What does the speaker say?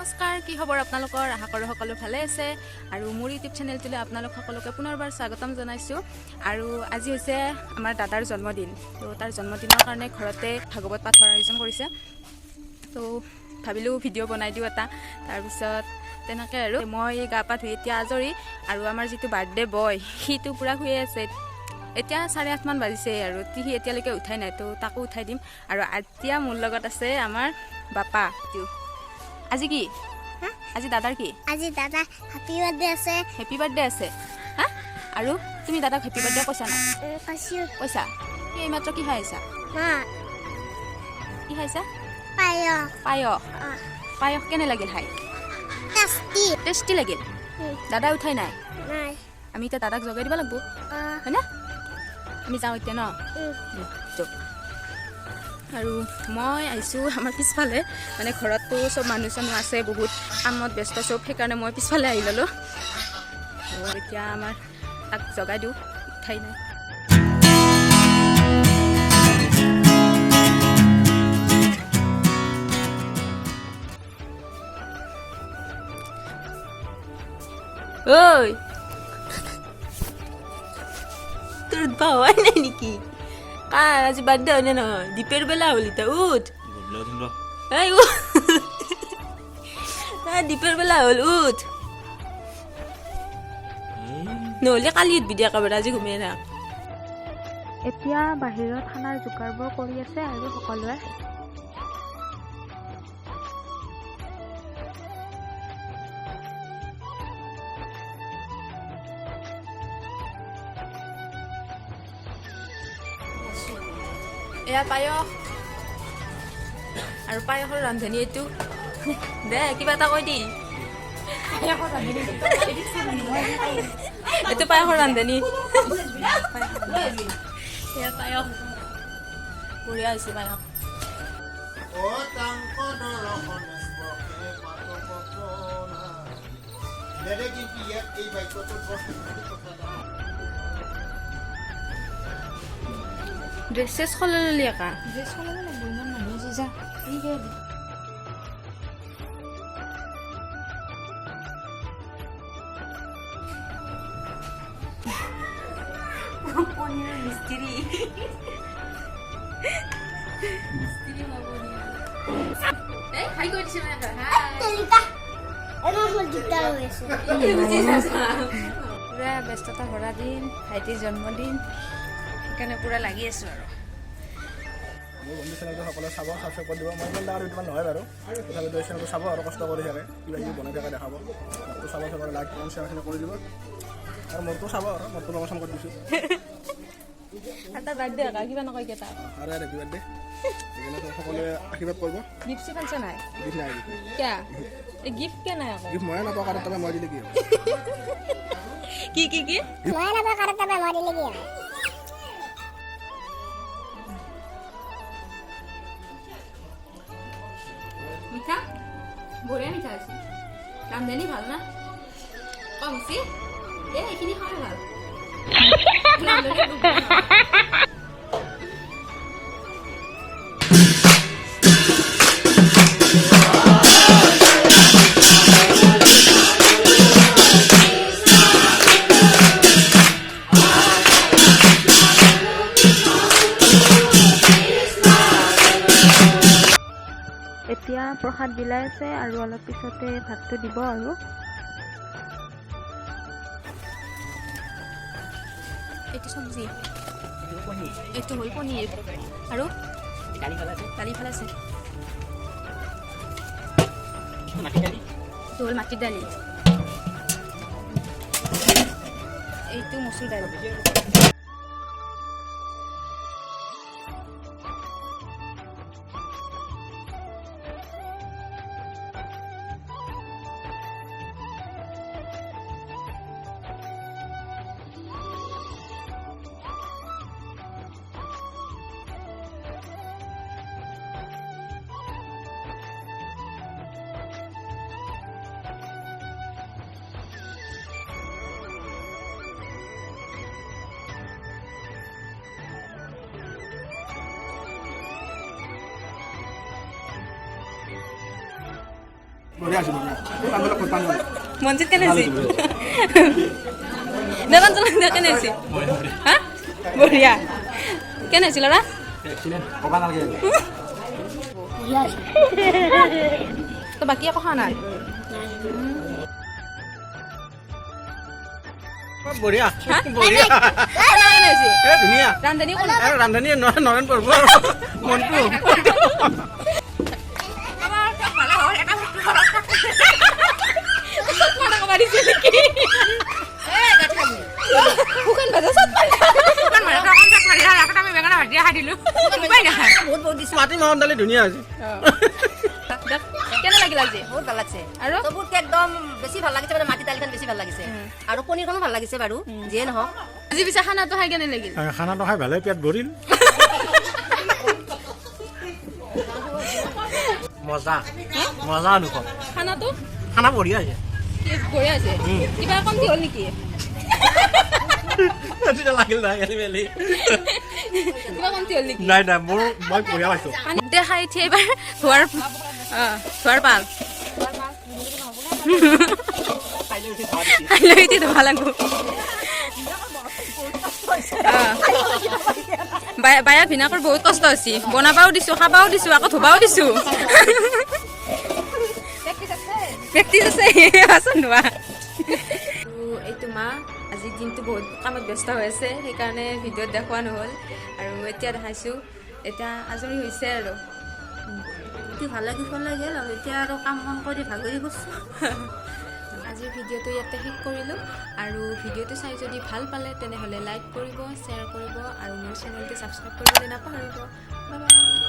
নমস্কাৰ, কি খবৰ আপোনালোকৰ? আশা কৰোঁ সকলো ভালে আছে আৰু মোৰ ইউটিউব চেনেলটোলৈ আপোনালোক সকলোকে পুনৰবাৰ স্বাগতম জনাইছোঁ। আৰু আজি হৈছে আমাৰ দাদাৰ জন্মদিন। তো তাৰ জন্মদিনৰ কাৰণে ঘৰতে ভাগৱত পাঠৰ আয়োজন কৰিছে। তো ভাবিলোঁ ভিডিঅ' বনাই দিওঁ এটা। তাৰপিছত তেনেকৈ আৰু মই গা পা ধুই এতিয়া আজৰি। আৰু আমাৰ যিটো বাৰ্থডে বয় সিটো পূৰা শুয়ে আছে। এতিয়া 8:30 মান বাজিছে আৰু সি এতিয়ালৈকে উঠাই নাই, তো তাকো উঠাই দিম। আৰু এতিয়া মোৰ লগত আছে আমাৰ বাপা। আজি কি আজি দাদাৰ কি? আজি দাদা হেপী বাৰ্থডে আছে। হেপী বাৰ্থডে আছে হা? আৰু তুমি দাদাক হেপী বাৰ্থডে কৈছা না? কৈছা? কি এইমাত্ৰ কি খাইছা? কি খাইছা? পায়স। পায়স কেনে লাগিল খাই? টেষ্টি লাগিল। দাদা উঠাই নাই? আমি এতিয়া দাদাক জগাই দিব লাগিব, হয়নে? আমি যাওঁ এতিয়া ন? আৰু মই আহিছোঁ আমাৰ পিছফালে, মানে ঘৰততো চব মানুহ চানুহ আছে, বহুত কামত ব্যস্ত চব, সেইকাৰণে মই পিছফালে আহি ল'লোঁ। এতিয়া আমাৰ তাক জগাই দিওঁ, উঠাই নাই। ঐ তোৰ ভাৱা নাই নেকি? আজি বাৰ্থডে হয়নে নহয়? দীপেৰ বেলা হ'ল এতিয়া, উঠ। দীপেৰ বেলা হ'ল, উঠ। নহ'লে কালি উঠবি দিয়া একেবাৰে, আজি ঘুমিয়ে থাক। এতিয়া বাহিৰত খানাৰ যোগাৰবোৰ কৰি আছে আৰু সকলোৱে। এয়া পায়স আৰু পায়সৰ ৰান্ধনি এইটো। দে কিবা এটা কৈ দি। এইটো পায়সৰ ৰান্ধনি। এয়া পায়স, বঢ়িয়া হৈছে পায়স। ড্ৰেছ চেছ সলনি একা ড্ৰেছ সলাব লাগিব, ইমান মানুহ আছে। যা পনীৰৰ মিস্ত্ৰী হাই কৰি দিছে মানে পুৰা ব্যস্ততা ভৰা দিন, ভাইটিৰ জন্মদিন, সেইকাৰণে পুৰা লাগি আছোঁ আৰু। মোৰ বন্ধু চেনেলটো সকলোৱে চাব, ছাবস্ক্ৰাইব কৰি দিব। মই ইমান ডাঙৰ ইউটিউবাৰ নহয় বাৰু, তথাপিতো এই চেনেলটো চাব আৰু কষ্ট কৰি থাকে, কিবা কিবি বনাই থাকে দেখাব। মোৰটো চাব, চবৰে লাইক কমেণ্ট শ্বেয়াৰখিনি কৰি দিব। আৰু মোৰটো চাব আৰু মোৰটো প্ৰমোচন কৰি দিছোঁ। এটা বাৰ্থডে হকা কিবা নকয় কেইটা আৰু হেপী বাৰ্থডে। সেইকাৰণে সকলোৱে আশীৰ্বাদ কৰিব। গিফ্ট চিফ্ট আনছা নাই? গিফ্ট নাই, কিয়া এই গিফ্ট কিয় নাই আকৌ? গিফ্ট ময়ে নাপাওঁ, কাৰণ তাৰপৰা মই দিলে কি হ'ব? কি মই নাপাওঁ, কাৰণ তাৰপৰা মই দিলে কি হ'ব? মিঠা, বঢ়িয়া মিঠা আছে। ৰান্ধনি ভাল না? কম হৈছে এইখিনি খাই ভাল। এতিয়া প্ৰসাদ বিলাই আছে আৰু অলপ পিছতে ভাতটো দিব। আৰু এইটো চব্জি, এইটো হ'ল পনীৰ আৰু দালি ফালাইছে। এইটো হ'ল মাটিৰ দালি, এইটো মচুৰ দালি। বঢ়িয়া আছে বঢ়িয়া পানীবিলাক ক'ত পানী মঞ্জিত কেনে হৈছে দেৱান চলা কেনে হৈছে হা বঢ়িয়া কেনে হৈছে ল'ৰা ক'বা নালাগে তো বাকী একো খোৱা নাই বঢ়িয়া হা? বঢ়িয়া খানা কেনে হৈছে ধুনীয়া ৰান্ধনি কোন ৰান্ধনী নৰেন প্ৰভু মনটো শুকান ভাজা চব মাটি মাহৰ দালি ধুনীয়া হৈছে কেনে লাগিল আজি বহুত ভাল লাগিছে আৰু চবতকে একদম বেছি ভাল লাগিছে মানে মাটি দালিখন বেছি ভাল লাগিছে আৰু পনীৰখনো ভাল লাগিছে বাৰু যিয়ে নহওক আজি পিছে খানাটো খাই কেনে লাগিল খানাটো খাই ভালে পেট ভৰিল মজা মজা দুখন খানাটো খানা বঢ়িয়া হৈছে বঢ়িয়া আছে কিবা কমতি হ'ল নেকি লাগিল নাই খেলি মেলি কিবা কমতি হ'ল নেকি নাই নাই মই বঢ়িয়া পাইছোঁ দেখাই উঠি এইবাৰ ধোৱাৰ পাল লৈ উঠি ধোৱা লাগব বায়া ভিনাকৰ বহুত কষ্ট হৈছে বনাবাও দিছো খাবাও দিছো আকৌ ধুবাও দিছো প্ৰেক্টিচ আছে আচোন ধোৱা এইটো মা আজি দিনটো বহুত কামত ব্যস্ত হৈ আছে সেইকাৰণে ভিডিঅ'ত দেখুওৱা নহ'ল আৰু এতিয়া দেখাইছোঁ এতিয়া আজৰি হৈছে আৰু ভাল লাগি গ'ল আৰু এতিয়া আৰু কাম কাম কৰি ভাগৰি গৈছোঁ আজিৰ ভিডিঅ'টো ইয়াতে শেষ কৰিলোঁ আৰু ভিডিঅ'টো চাই যদি ভাল পালে তেনেহ'লে লাইক কৰিব শ্বেয়াৰ কৰিব আৰু মোৰ চেনেলটো ছাবস্ক্ৰাইব কৰিবলৈ নাপাহৰিব বাই বাই